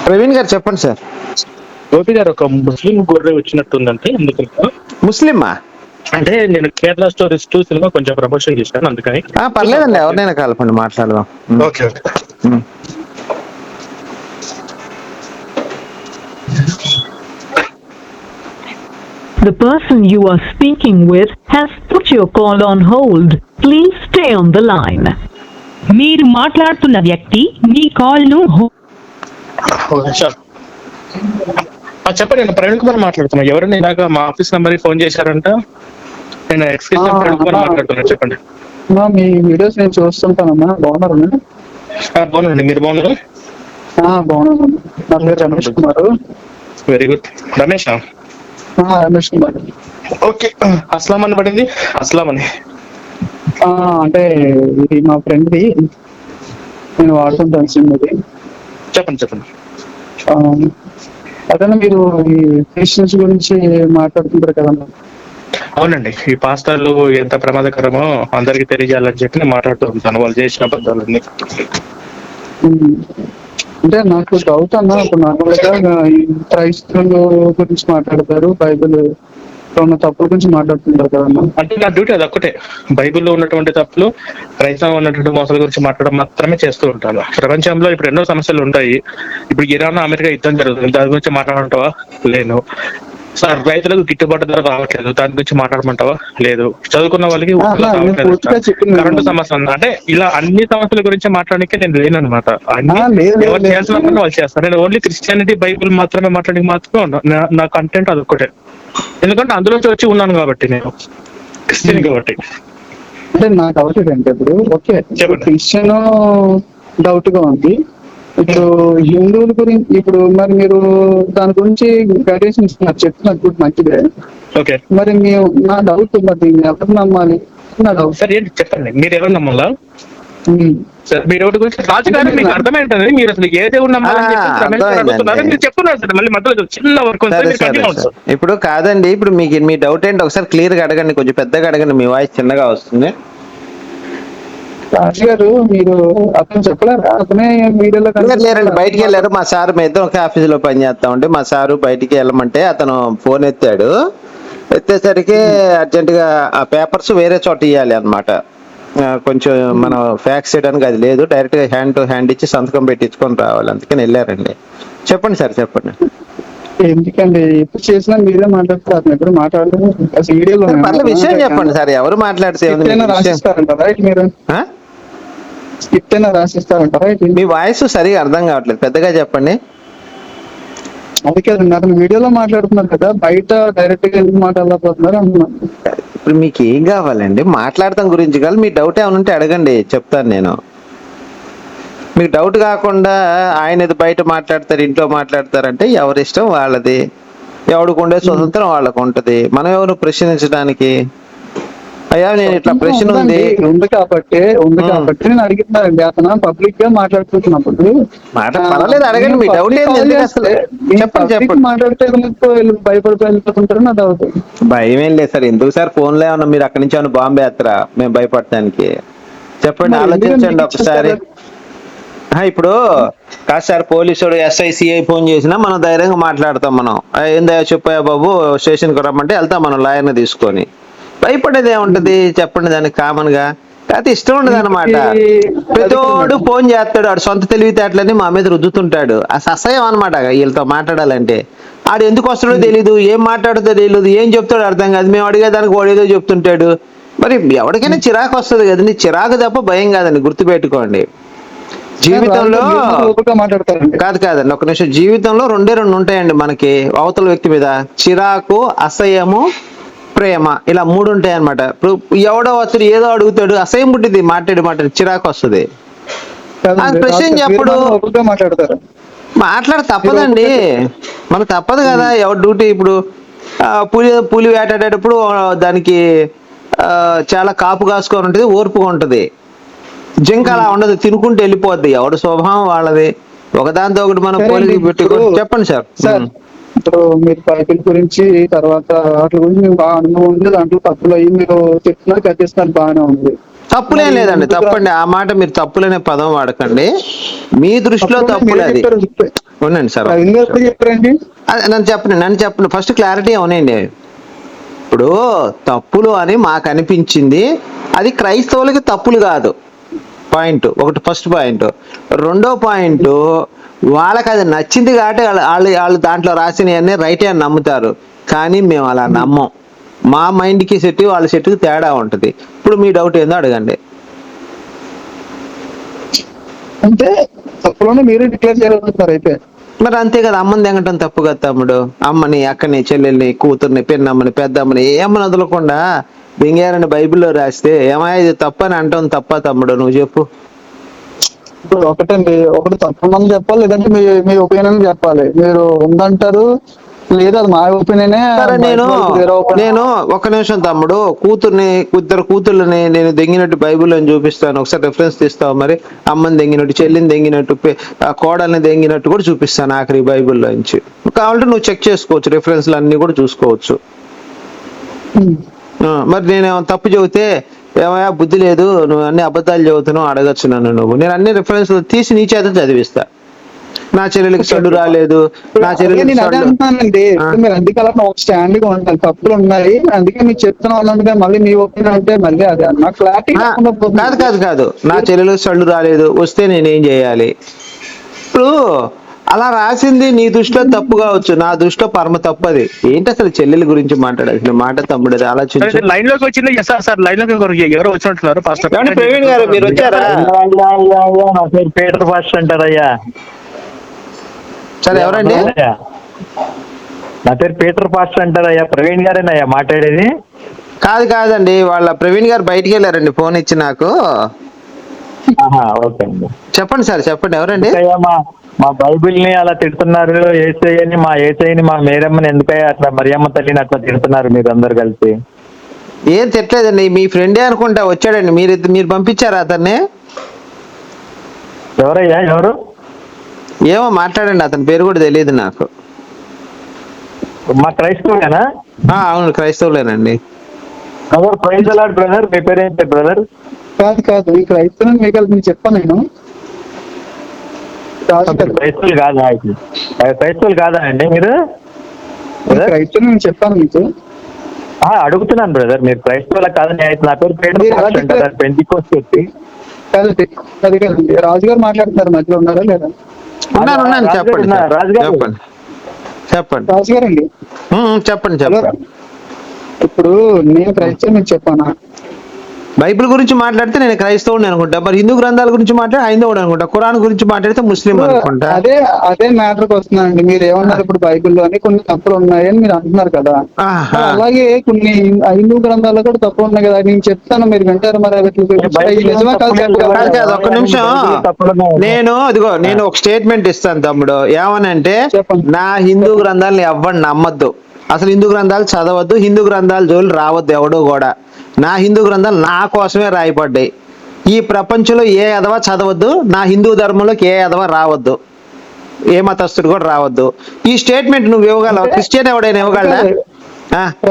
ప్రవీణ్ గారు చెప్పండి సార్. గోపి గారు, ఒక ముస్లిం గొర్రె వచ్చినట్టుందంటే అందుకని. ముస్లిమా? అంటే నేను కేరళ స్టోరీస్ 2 సినిమా కొంచెం ప్రమోషన్ చేశాను అందుకని. పర్లేదండి, ఎవరినైనా కలపండి, మాట్లాడదాం. Okay okay. The person you are speaking with has put your call on hold. Please stay on the line. మీరు మాట్లాడుతున్న వ్యక్తి మీ కాల్ ను చెప్పండి, నేను ప్రవీణ్ కుమార్ మాట్లాడుతున్నా. ఎవరైనా ఇలాగా మా ఆఫీస్ నెంబర్ ఫోన్ చేశారంట. నేను ఎక్స్క్యూషన్ ప్రవీణ్ కుమార్ మాట్లాడుతున్నా. చెప్పండి. మీ వీడియోస్ నేను చూస్తుంటానమ్మా. బాగున్నారు? బాగున్నాండి, మీరు బాగున్నారు? బాగున్నాను. నా పేరు Ramesh Kumar. Very good. Ramesh Ramesh Kumar. Okay. Aslam అని పడింది. అస్లాం అని అంటే ఇది మా ఫ్రెండ్ది, నేను వాడుతుంటాను సిమ్ ఇది. చెప్పండి చెప్పండి. అదే మీరు ఈ క్రిస్టియన్స్ గురించి మాట్లాడుతుంటారు కదన్నా. అవునండి, ఈ పాస్టర్లు ఎంత ప్రమాదకరమో అందరికి తెలియజేయాలని చెప్పి నేను మాట్లాడుతూ ఉంటాను, వాళ్ళు చేసిన అబద్ధాలన్నీ. అంటే నాకు డౌట్ అన్న, ఇప్పుడు నార్మల్గా ఈ క్రైస్తవుల గురించి మాట్లాడతారు, బైబిల్ ఉన్న తప్పుల గురించి మాట్లాడుతుంటారు కదన్నా. అంటే నా డ్యూటీ అది ఒక్కటే, బైబిల్లో ఉన్నటువంటి తప్పులు, క్రైస్తవం ఉన్నటువంటి మోసాల గురించి మాట్లాడడం మాత్రమే చేస్తూ ఉంటాను. ప్రపంచంలో ఇప్పుడు ఎన్నో సమస్యలు ఉంటాయి. ఇప్పుడు ఇరాన్ అమెరికా యుద్ధం జరుగుతుంది, దాని గురించి మాట్లాడమంటావా? లేదు. సార్, రైతులకు గిట్టుబాటు ధర రావట్లేదు, దాని గురించి మాట్లాడమంటావా? లేదు. చదువుకున్న వాళ్ళకి కరెంటు సమస్య ఉంది, అంటే ఇలా అన్ని సమస్యల గురించి మాట్లాడడానికి నేను లేను అనమాట. ఎవరు చేయాల్సిన వాళ్ళు చేస్తారు. నేను ఓన్లీ క్రిస్టియానిటీ, బైబిల్ మాత్రమే మాట్లాడి మాత్రం నా కంటెంట్ అదొక్కటే. ఎందుకంటే అందులోంచి వచ్చి ఉన్నాను కాబట్టి, నేను క్రిస్టియన్ కాబట్టి. అంటే నాకు డౌట్ అంటే ఇప్పుడు ఓకే, క్రిస్టియన్ డౌట్ గా ఉంది. ఇప్పుడు హిందువుల గురించి ఇప్పుడు మరి మీరు దాని గురించి గైడెన్స్ ఇస్తున్నారు, చెప్తున్నారు, గుడ్, మంచిదే. ఓకే. మరి నా డౌట్, మరి ఎవరు నమ్మాలి? నా డౌట్. సార్ ఏంటి చెప్పండి, మీరు ఎవరు నమ్మాలా? సార్, మీరు ఎవరి గురించి రాజుగారు మీకు అర్థమైంటుంది, మీరు అసలు ఏ దేవుడు నమ్మాలని మీరు చెప్తున్నారు సార్. మళ్ళీ మధ్యలో చిన్న వర్క్. ఇప్పుడు కాదండి, ఇప్పుడు మీకు మీ డౌట్ ఏంటి ఒకసారి క్లియర్ గా అడగండి, కొంచెం పెద్దగా అడగండి, మీ వాయిస్ చిన్నగా వస్తుంది. రాజుగారు, మీరు అతను చెప్పలేరా? అతనే వీడియోలో లేరండి, బయటికి వెళ్ళారు. మా సార్ మీ ఇద్దరు ఒకే ఆఫీస్ లో పని చేస్తా ఉంటే మా సారు బయటికి వెళ్ళమంటే అతను ఫోన్ ఎత్తాడు. ఎత్తేసరికి అర్జెంట్ గా ఆ పేపర్స్ వేరే చోట ఇవ్వాలి అనమాట. కొంచెం మనం ఫ్యాక్స్ చేయడానికి అది లేదు, డైరెక్ట్ గా హ్యాండ్ టు హ్యాండ్ ఇచ్చి సంతకం పెట్టించుకొని రావాలి, అందుకని వెళ్ళారండి. చెప్పండి సార్, చెప్పండి. ఎందుకండి ఎప్పుడు చేసినా మీరే మాట్లాడుతున్నారు, ఎప్పుడు మాట్లాడలేదు అసలు వీడియోలో. విషయం చెప్పండి సార్, ఎవరు మాట్లాడితే రాసిస్తారంటారా మీరు? స్క్రిప్ట్ అయినా రాసిస్తారంటారా? మీ వాయిస్ సరిగా అర్థం కావట్లేదు, పెద్దగా చెప్పండి. అందుకే అతను వీడియోలో మాట్లాడుతున్నారు కదా, బయట డైరెక్ట్ గా ఎందుకు మాట్లాడలేకపోతున్నారు అంటున్నాను. ఇప్పుడు మీకు ఏం కావాలండి? మాట్లాడటం గురించి కాదు, మీ డౌట్ ఏమైనా ఉంటే అడగండి, చెప్తాను నేను. మీకు డౌట్ కాకుండా ఆయన బయట మాట్లాడతారు, ఇంట్లో మాట్లాడతారంటే ఎవరి ఇష్టం వాళ్ళది. ఎవడికి ఉండే స్వతంత్రం వాళ్ళకు ఉంటది, మనం ఎవరు ప్రశ్నించడానికి? అయ్యా, నేను ఇట్లా ప్రశ్న ఉంది కాబట్టి నేను అడుగుతున్నానండి. అతను పబ్లిక్ గా మాట్లాడుతున్నప్పుడు పర్వాలేదు, అడగండి, మీ డౌట్ ఏంది? అసలు చెప్పండి. మాట్లాడితే భయపడిపోయి వెళ్ళిపోతుంటారు, నా డౌట్. భయం ఏం లేదు సార్, ఎందుకు సార్? ఫోన్ లో ఏమన్నా మీరు అక్కడి నుంచి ఏమన్నా బాంబే వేస్తారా మేము భయపడటానికి? చెప్పండి, ఆలోచించండి ఒకసారి. ఇప్పుడు కాదు సార్, పోలీసుడు SI ఫోన్ చేసినా మనం ధైర్యంగా మాట్లాడతాం. మనం ఏందా చెప్పాయా బాబు, స్టేషన్కి రమ్మంటే వెళ్తాం మనం లాయర్ని తీసుకొని. భయపడేది ఏముంటది చెప్పండి, దానికి కామన్ గా. కాకపోతే ఇష్టం ఉండదు అనమాట. ప్రతివాడు ఫోన్ చేస్తాడు, ఆడు సొంత తెలివితేటలని మా మీద రుద్దుతుంటాడు. అసహ్యం అనమాట వీళ్ళతో మాట్లాడాలంటే. ఆడు ఎందుకు వస్తాడో తెలీదు, ఏం మాట్లాడుతో తెలియదు, ఏం చెప్తాడో అర్థం కాదు. మేము అడిగేదానికి వాడేదో చెప్తుంటాడు. మరి ఎవరికైనా చిరాకు వస్తుంది కదండి, చిరాకు తప్ప భయం కాదండి, గుర్తుపెట్టుకోండి. జీవితంలో కాదండి, ఒక నిమిషం. జీవితంలో రెండే ఉంటాయండి మనకి అవతల వ్యక్తి మీద: చిరాకు, అసహ్యము, ప్రేమ. ఇలా 3 ఉంటాయి అనమాట. ఇప్పుడు ఎవడో అతడు ఏదో అడుగుతాడు, అసహ్యం పుట్టింది, మాట్లాడి చిరాకు వస్తుంది. ప్రశ్న చెప్పడు, మాట్లాడ తప్పదండి, మనకు తప్పదు కదా, ఎవరి డ్యూటీ. ఇప్పుడు పులి వేటాడేటప్పుడు దానికి చాలా కాపు కాసుకొని ఉంటుంది, ఓర్పుగా ఉంటుంది. జింక అలా ఉండదు, తినుకుంటూ వెళ్ళిపోద్ది. ఎవడు స్వభావం వాళ్ళది. ఒకదాంతో ఒకటి మనం పోలికి పెట్టుకో. చెప్పండి సార్. ఇప్పుడు మీరు బైబిల్ గురించి తర్వాత వాటి గురించి మీకు బాగా అనుభవం ఉంది, దాంట్లో తప్పులు అయ్యి మీరు చెప్తున్నారు, కట్టిస్తున్నారు, బాగానే ఉంది. తప్పులేం లేదండి, తప్పండి ఆ మాట, మీరు తప్పులనే పదం వాడకండి. మీ దృష్టిలో తప్పులు అది. ఉండండి సార్, చెప్పారండి. అదే నన్ను చెప్పండి ఫస్ట్ క్లారిటీ అవునండి. ఇప్పుడు తప్పులు అని మాకు అనిపించింది, అది క్రైస్తవులకి తప్పులు కాదు. పాయింట్ ఒకటి, ఫస్ట్ పాయింట్. రెండో పాయింట్, వాళ్ళకి అది నచ్చింది కాబట్టి వాళ్ళు దాంట్లో రాసినవన్నీ రైటే అని నమ్ముతారు. కానీ మేము అలా నమ్మం. మా మైండ్కి సెట్, వాళ్ళ సెట్కి తేడా ఉంటుంది. ఇప్పుడు మీ డౌట్ ఏందో అడగండి. అంటే తప్పులోనే మీరే డిక్లేర్ చేయగలుగుతారు అయితే. మరి అంతే కదా, అమ్మని తెగటం తప్పు కదా తమ్ముడు. అమ్మని, అక్కని, చెల్లెల్ని, కూతుర్ని, పెన్నమ్మని, పెద్దమ్మని ఏమని వదలకుండా దెంగారని బైబిల్లో రాస్తే ఏమయ్య ఇది తప్పని అంటాం తప్ప తమ్ముడు? నువ్వు చెప్పు. ఇప్పుడు ఒకటండి, ఒకటి తప్పమని చెప్పాలి, లేదంటే మీ ఒపీనియన్ చెప్పాలి. మీరు ఉందంటారు, లేదు అది మా ఒపీనియనే. నేను ఒక నిమిషం తమ్ముడు, ఇద్దరు కూతుర్లని నేను దెంగినట్టు బైబిల్లో చూపిస్తాను, ఒకసారి రెఫరెన్స్ తీస్తావు మరి? అమ్మని దెంగినట్టు, చెల్లిని దెంగినట్టు, కోడల్ని దెంగినట్టు కూడా చూపిస్తాను ఆఖరి బైబిల్లో నుంచి. కావాలంటే నువ్వు చెక్ చేసుకోవచ్చు, రెఫరెన్స్లు అన్ని కూడా చూసుకోవచ్చు. మరి నేను తప్పు చెబితే ఏమయ్యా బుద్ధి లేదు, నువ్వు అన్ని అబద్ధాలు చెబుతున్నావు అడగచ్చు నన్ను. నేను అన్ని రెఫరెన్స్ తీసి నీ చేత చదివిస్తా. నా చెల్లెలకి చెడు రాలేదు, నా చెల్లెలకి మీరు అందుకే అలా ఒక స్టాండ్ గా ఉంటారు. తప్పులు ఉన్నాయి, అందుకే మీరు చెప్తున్నా ఉన్నట్టుగా మళ్ళీ మీ ఒపీనియన్ అంటే మళ్ళీ అదే నా క్లారిటీ. కాదు, నా చెల్లెలకు చెడు రాలేదు, వస్తే నేనేం చేయాలి? ఇప్పుడు అలా రాసింది నీ దృష్టిలో తప్పు కావచ్చు, నా దృష్టిలో పరమ తప్పది. ఏంటి అసలు చెల్లెల గురించి మాట్లాడాల్సిన మాట తమ్ముడు? ఆలోచించి లైన్ లోకి వచ్చింది. సార్ లైన్ లోకి ఎవరు వచ్చినట్టున్నారు? ప్రవీణ్ గారు మీరు వచ్చారా? నా పేరు పీటర్ ఫాస్ట్ అంటారయ్యా. సరే, ఎవరండి? నా పేరు పీటర్ ఫాస్ట్ అంటారయ్యా. ప్రవీణ్ గారేనయ్యా మాట్లాడేది? కాదండి, వాళ్ళ ప్రవీణ్ గారు బయటికి వెళ్ళారండి, ఫోన్ ఇచ్చి నాకు. ఓకే అండి, చెప్పండి సార్, చెప్పండి. ఎవరండి? మా బైబిల్ ని అలా తిడుతున్నారు, ఏసైని మా మేరమ్మని ఎందుకయ్యా అట్లా, మరియమ్మ తల్లిని అట్లా తిడుతున్నారు మీరు అందరు కలిసి? ఏం తిట్టలేదండి, మీ ఫ్రెండే అనుకుంటా వచ్చాడండి. మీరు పంపించారా అతన్ని? ఎవరయ్యా? ఎవరు? ఏమో మాట్లాడండి, అతని పేరు కూడా తెలియదు నాకు. మా క్రైస్తవులేనా? అవును, క్రైస్తవులేనండి. బ్రదర్, ప్రైజ్ అలాడ్ బ్రదర్. మీ పేరు ఏంటి బ్రదర్? కాదు ఈ క్రైస్తవుని మీకు చెప్పాను నేను. క్రైస్తవులు కాదా అండి మీరు? క్రైస్తవుని నేను చెప్పాను మీకు. అడుగుతున్నాను బ్రదర్, మీరు క్రైస్తవుల కాదని. నా పేరు పెంటికోస్ట్ వచ్చి. అది కాదండి, రాజుగారు మాట్లాడుతున్నారు, మధ్యలో ఉన్నారా లేదా? ఉన్నాను, చెప్పండి. రాజుగారు అండి, చెప్పండి. ఇప్పుడు నేను క్రైస్తవుని మీకు చెప్పానా? బైబిల్ గురించి మాట్లాడితే నేను క్రైస్తవుని అనుకుంటా, మరి హిందూ గ్రంథాల గురించి మాట్లాడితే హైందవుడు అనుకుంటా, ఖురాన్ గురించి మాట్లాడితే ముస్లిం అనుకుంటా. అదే మ్యాటర్కి వస్తున్నానండి. మీరు ఏమన్నారు, ఇప్పుడు బైబిల్లోని కొన్ని తప్పులు ఉన్నాయని మీరు అంటున్నారు కదా, అలాగే కొన్ని హిందూ గ్రంథాల్లో కూడా తప్పులు ఉన్నాయి కదా, నేను చెప్తాను, మీరు వింటారు మరి? నిజమా కాదు, ఒక్క నిమిషం. నేను ఒక స్టేట్మెంట్ ఇస్తాను తమ్ముడు. ఏమనంటే, నా హిందూ గ్రంథాలను ఎవ్వరు నమ్మద్దు, అసలు హిందూ గ్రంథాలు చదవద్దు, హిందూ గ్రంథాల జోలు రావద్దు ఎవడో కూడా. నా హిందూ గ్రంథాలు నా కోసమే రాయబడ్డాయి. ఈ ప్రపంచంలో ఏ ఎదవ చదవద్దు, నా హిందూ ధర్మంలోకి ఏ ఎదవ రావద్దు, ఏ మతస్థుడు కూడా రావద్దు. ఈ స్టేట్మెంట్ నువ్వు ఇవ్వగలవు? క్రిస్టియన్ ఎవడైనా ఇవ్వగలరా?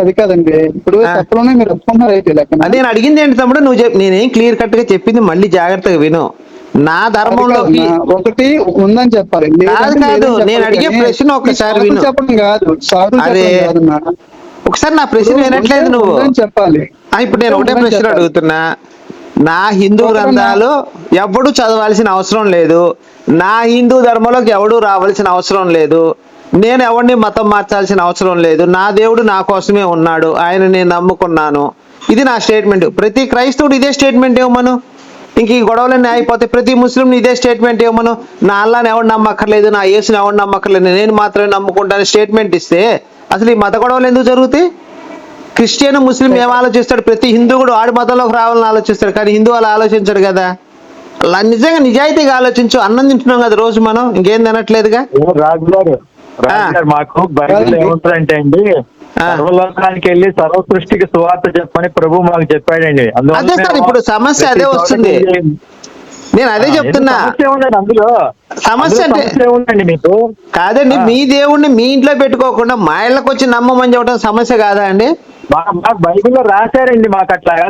అది కాదండి, ఇప్పుడు తప్పులోనే మీరు ఒప్పుకున్నారు అయితే. నేను అడిగింది ఏంటి తమ్ముడు, నేనేం క్లియర్ కట్ గా చెప్పింది మళ్ళీ జాగ్రత్తగా విను. నా ధర్మంలోకి ఒకటి ఉందని చెప్పాలి. కాదు, నేను అడిగే ప్రశ్న ఒకసారి విను. చెప్పడం కాదు, అరే ఒకసారి నా ప్రశ్న వినట్లేదు నువ్వు. చెప్పాలి. ఇప్పుడు నేను ఒకటే ప్రశ్న అడుగుతున్నా. నా హిందూ గ్రంథాలు ఎవడు చదవాల్సిన అవసరం లేదు, నా హిందూ ధర్మంలోకి ఎవడు రావాల్సిన అవసరం లేదు, నేను ఎవరిని మతం మార్చాల్సిన అవసరం లేదు, నా దేవుడు నా కోసమే ఉన్నాడు, ఆయన నేను నమ్ముకున్నాను. ఇది నా స్టేట్మెంట్. ప్రతి క్రైస్తవుడు ఇదే స్టేట్మెంట్ ఇవ్వమను. ఇంక ఈ గొడవలన్నీ అయిపోతే ప్రతి ముస్లిం ఇదే స్టేట్మెంట్ ఇవ్వమను. నా అల్లాని ఎవడు నమ్మక్కర్లేదు, నా యేసుని ఎవడు నమ్మక్కర్లేదు, నేను మాత్రమే నమ్ముకుంటాను స్టేట్మెంట్ ఇస్తే అసలు ఈ మత గొడవలు ఎందుకు జరుగుతాయి? క్రిస్టియన్, ముస్లిం ఏం ఆలోచిస్తాడు? ప్రతి హిందూ కూడా ఆడి మతంలోకి రావాలని ఆలోచిస్తాడు, కానీ హిందూ అలా ఆలోచించాడు కదా. అలా నిజంగా నిజాయితీగా ఆలోచించు. అన్నం తింటున్నాం కదా రోజు మనం, ఇంకేం తినట్లేదుగా. రాజుగారు మాకు బైబిల్ ఏముంటుందంటే అండి, సర్వలోకానికి వెళ్ళి సర్వ సృష్టికి సువార్త చెప్పని ప్రభు మాకు చెప్పాడండి. అదే సార్, ఇప్పుడు సమస్య అదే వస్తుంది. నేను అదే చెప్తున్నా. అందులో సమస్య అంటే ఉందండి మీకు. కాదండి, మీ దేవుణ్ణి మీ ఇంట్లో పెట్టుకోకుండా మా ఇళ్ళకి వచ్చి నమ్మమని చెప్పడం సమస్య కాదా అండి? మాకు బైబిల్లో రాశారండి, మాకు అట్లాగా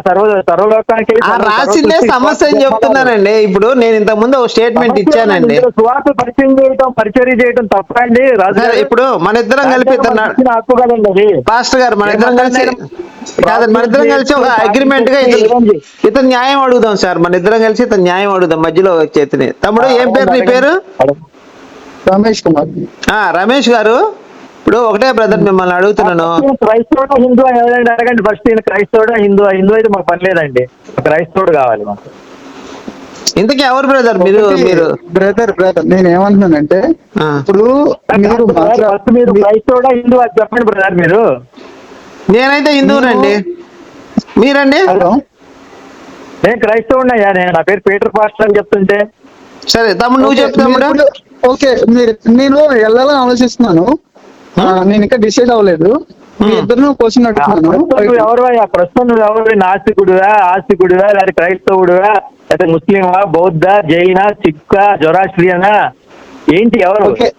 సర్వలోకానికి వెళ్ళి ఆ రాసిందే సమస్య అని చెప్తున్నానండి. ఇప్పుడు నేను ఇంతకు ముందు ఒక స్టేట్మెంట్ ఇచ్చానండి. సువార్త పరిచర్య చేయడం తప్పండి రాజు సరే, గారు. ఇప్పుడు మన ఇద్దరం కలిపి ఇచ్చిన హక్కు కదండి అది. పాస్టర్ గారు మన ఇద్దరం కలిసి కాదు, మన ఇద్దరం కలిసి ఒక అగ్రిమెంట్ గా ఇతను న్యాయం అడుగుదాం సార్. మన ఇద్దరం కలిసి ఇతను న్యాయం అడుగుదాం మధ్యలో చేతిని. తమ్ముడు ఏం పేరు నీ పేరు? రమేష్ కుమార్. రమేష్ గారు, ఇప్పుడు ఒకటే బ్రదర్ మిమ్మల్ని అడుగుతున్నాను. క్రైస్తవుడు హిందూ ఎవరైనా అడగండి ఫస్ట్. నేను క్రైస్తవుడా హిందూ అయితే మాకు పని లేదండి, క్రైస్తవుడు కావాలి మాకు. ఇంతకీ ఎవరు బ్రదర్ మీరు? మీరు బ్రదర్ నేను ఏమంటున్నానంటే ఇప్పుడు ఫస్ట్ మీరు క్రైస్తవుడా హిందూ అది చెప్పండి బ్రదర్. మీరు నేనైతే హిందువునండి, మీరండి? హలో, నేను క్రైస్తవుడినయ్యా. నా పేరు పీటర్ పాస్టర్ అని చెప్తుంటే. సరే తమ్ముడు, నువ్వు చెప్పు తమ్ముడు. ఓకే, నేను వెళ్ళాలని ఆలోచిస్తున్నాను. నేను ఇంకా డిసైడ్ అవ్వలేదు. మీ ఇద్దరు క్వశ్చన్ అడుగుతున్నాను. ఎవరు ప్రస్తుతం నువ్వు ఎవరు? నాస్తికుడువా, ఆస్తికుడువా, లేదా క్రైస్తవుడువా, లేదా ముస్లిమా, బౌద్ధ, జైన, సిక్క, జొరాస్ట్రియనా, ఏంటి ఎవరు? ఓకే,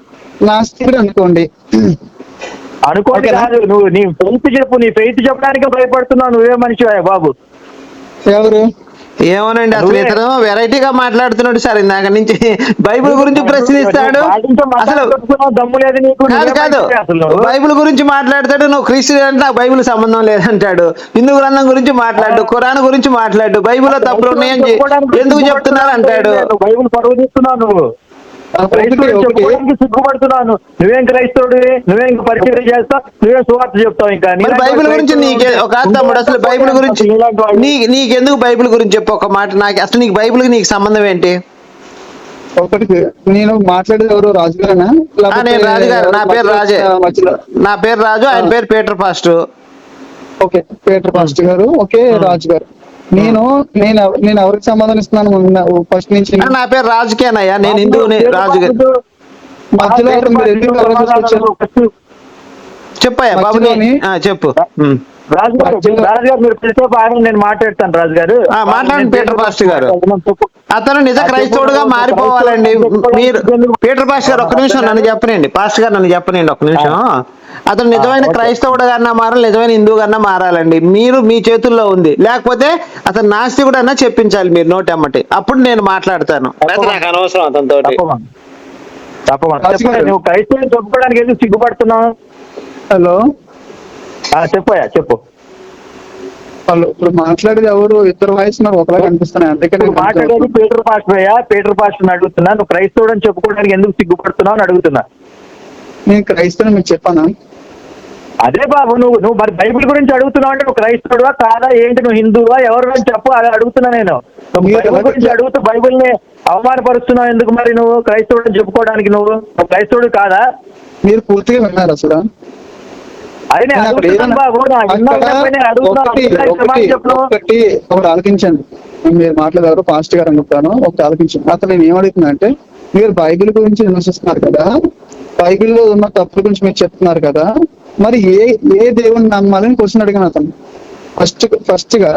నాస్తికుడు అనుకోండి. అనుకోండి కాదు, నువ్వు నీ ఫెయిత్ చెప్పు. నీ ఫెయిత్ చెప్పడానికి భయపడుతున్నావు. నువ్వే మనిషివా బాబు? ఎవరు? ఏమోనండి, అసలు ఇతను వెరైటీగా మాట్లాడుతున్నాడు సార్. ఇందాక నుంచి బైబిల్ గురించి ప్రశ్నిస్తాడు. అసలు దమ్ము లేదు నీకు. కాదు, బైబిల్ గురించి మాట్లాడతాడు. నువ్వు క్రిస్టియన్ అంటే నాకు బైబిల్ సంబంధం లేదంటాడు. హిందూ గ్రంథం గురించి మాట్లాడు, ఖురాన్ గురించి మాట్లాడు. బైబిల్లో తప్పులు ఉన్నాయని ఎందుకు చెప్తున్నారు అంటాడు. బైబిల్ పరువు తీస్తున్నావు నువ్వు. సిగ్గుపడుతున్నాను. నువ్వేం క్రైస్తవుడివి? నువ్వేం పరిచయం చేస్తావు? నువ్వేం సువార్త చెప్తావు? ఇంకా బైబిల్ గురించి నీకే ఒక తమ్ముడు, అసలు బైబిల్ గురించి నీకెందుకు బైబిల్ గురించి చెప్పు ఒక మాట. నాకు అసలు నీకు బైబిల్ నీకు సంబంధం ఏంటి? ఒకటి నేను మాట్లాడేది ఎవరు? రాజుగారేనా? నేను రాజుగారు. నా పేరు రాజే. నా పేరు రాజు, ఆయన పేరు Peter pastor. Okay, Peter pastor గారు. ఓకే, రాజు గారు. నేను ఎవరికి సంబంధం ఇస్తున్నాను ఫస్ట్ నుంచి? నా పేరు రాజుకేనయ్యా, నేను హిందువుని. రాజు మధ్యలో మీరు ఎందుకు చెప్పయ్యా బాబు, చెప్పు. రాజుగారు మీరు పిలిచేపు ఆగండి, నేను మాట్లాడతాను. రాజుగారు మాట్లాడండి. పీటర్ పాస్టర్ గారు అతను నిజ క్రైస్తవుడుగా మారిపోవాలండి. మీరు పీటర్ పాస్టర్ గారు ఒక్క నిమిషం నన్ను చెప్పనండి. పాస్టర్ గారు నన్ను చెప్పనండి ఒక్క నిమిషం. అతను నిజమైన క్రైస్తవుడు కన్నా మారాలి, నిజమైన హిందువు కన్నా మారాలండి. మీరు మీ చేతుల్లో ఉంది. లేకపోతే అతను నాస్తికుడు అన్నా చెప్పించాలి మీరు నోటమ్మటి. అప్పుడు నేను మాట్లాడతాను. నాకు అనవసరం అతనితో. నువ్వు క్రైస్తవుని చెప్పుకోవడానికి ఎందుకు సిగ్గుపడుతున్నావు? హలో, చెప్పయ్యా, చెప్పు. వాళ్ళు ఇప్పుడు మాట్లాడేది ఎవరు? ఇద్దరు వాయిస్ నాకు ఒకలాగా అనిపిస్తున్నాయి. అందుకని మాట్లాడేది పీటర్ పాస్టర్ అయ్యా. పీటర్ పాస్టర్ అడుగుతున్నా, నువ్వు క్రైస్తవుడు అని చెప్పుకోవడానికి ఎందుకు సిగ్గుపడుతున్నావు అని అడుగుతున్నా. నేను క్రైస్తవుని మీకు చెప్పాను. అదే బాబు, నువ్వు మరి బైబిల్ గురించి అడుగుతున్నావు అంటే నువ్వు క్రైస్తవుడువా కాదా ఏంటి? నువ్వు హిందువా ఎవరు అని చెప్పు. అలా అడుగుతున్నా నేను. బైబిల్ గురించి అడుగుతూ బైబిల్ ని అవమానపరుస్తున్నావు ఎందుకు? మరి నువ్వు క్రైస్తవుడు అని చెప్పుకోవడానికి నువ్వు క్రైస్తవుడు కాదా? మీరు పూర్తిగా విన్నారు అసలు? అది నేను అడుగుతున్నాను బాబు. ఒకటి ఆలోచించండి. మీరు మాట్లాడారు పాస్టర్ గారు అనుకుంటాను. ఒకటి ఆలోచించండి. అసలు నేను ఏమడుగుతున్నా అంటే, మీరు బైబిల్ గురించి విమర్శిస్తున్నారు కదా, బైబిల్లో ఉన్న తప్పుల గురించి మీరు చెప్తున్నారు కదా, మరి ఏ దేవుని నమ్మాలని క్వశ్చన్ అడిగాను అతను ఫస్ట్ గా.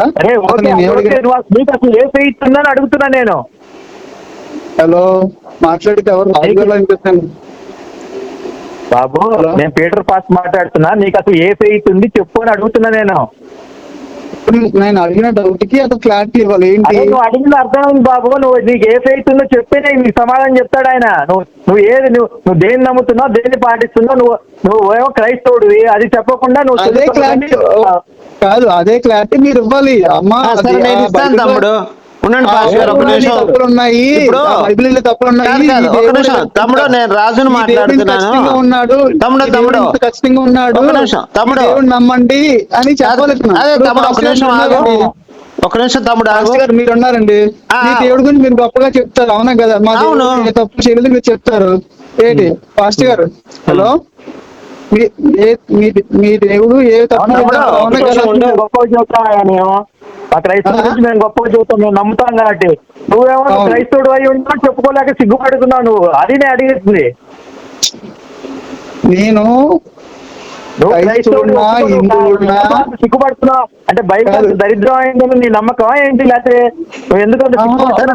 అడుగుతున్నా నేను. హలో, మాట్లాడితే ఎవరు? రాజుగారు అనిపిస్తాను బాబు. నేను పీటర్ పాస్ మాట్లాడుతున్నా. నీకు అసలు ఏ ఫెయిత్ ఉంది చెప్పు అని అడుగుతున్నా నేను. నేను అడిగిన డౌట్ కి అతను క్లారిటీ ఇవ్వాలి. ఏంటి నువ్వు అడిగిన అర్థమైంది బాబు. నీకు ఏ ఫెయిత్ ఉందో చెప్తే నీకు సమాధానం చెప్తాడు ఆయన. నువ్వు దేన్ని నమ్ముతున్నావు, దేన్ని పాటిస్తున్నావు, నువ్వేమో క్రైస్తవుడివి అది చెప్పకుండా నువ్వు అదే క్లారిటీ కాదు. అదే క్లారిటీ మీరు ఇవ్వాలి. అమ్మా తమ్ముడు ఉండండి పాస్టర్ గారు, ఒక నిమిషం. తప్పులున్నాయి, బైబిల్లో తప్పులున్నాయి. తమ్ముడు నేను రాజును మాట్లాడుతున్నాను. తమ్ముడు ఖచ్చితంగా ఉన్నాడు. తమ్ముడు నమ్మండి అని చెప్పాలి. అదే తమ్ముడు ఒక నిమిషం ఆగు. ఒక నిమిషం తమ్ముడు ఆగు. మీరు ఉన్నారండి, మీ దేవుడి గురించి మీరు గొప్పగా చెప్తారు. అవునా కదా? మా తప్పు చేయలేదు మీరు చెప్తారు. ఏంటి పాస్టర్ గారు? హలో, మీ దేవుడు ఏ తప్పు గొప్పగా చెప్తాను. ఆ క్రైస్తవుల గురించి మేము గొప్పగా చెబుతాం, మేము నమ్ముతాం కాబట్టి. నువ్వేమో క్రైస్తవుడు అయి ఉంటా చెప్పుకోలేక సిగ్గుపడుతున్నావు నువ్వు. అది నేను అడిగేస్తుంది. నేను సిగ్గుపడుతున్నావు అంటే బైబిల్ దరిద్రం అయిందని నీ నమ్మకం ఏంటి? లేకపోతే నువ్వు ఎందుకంటే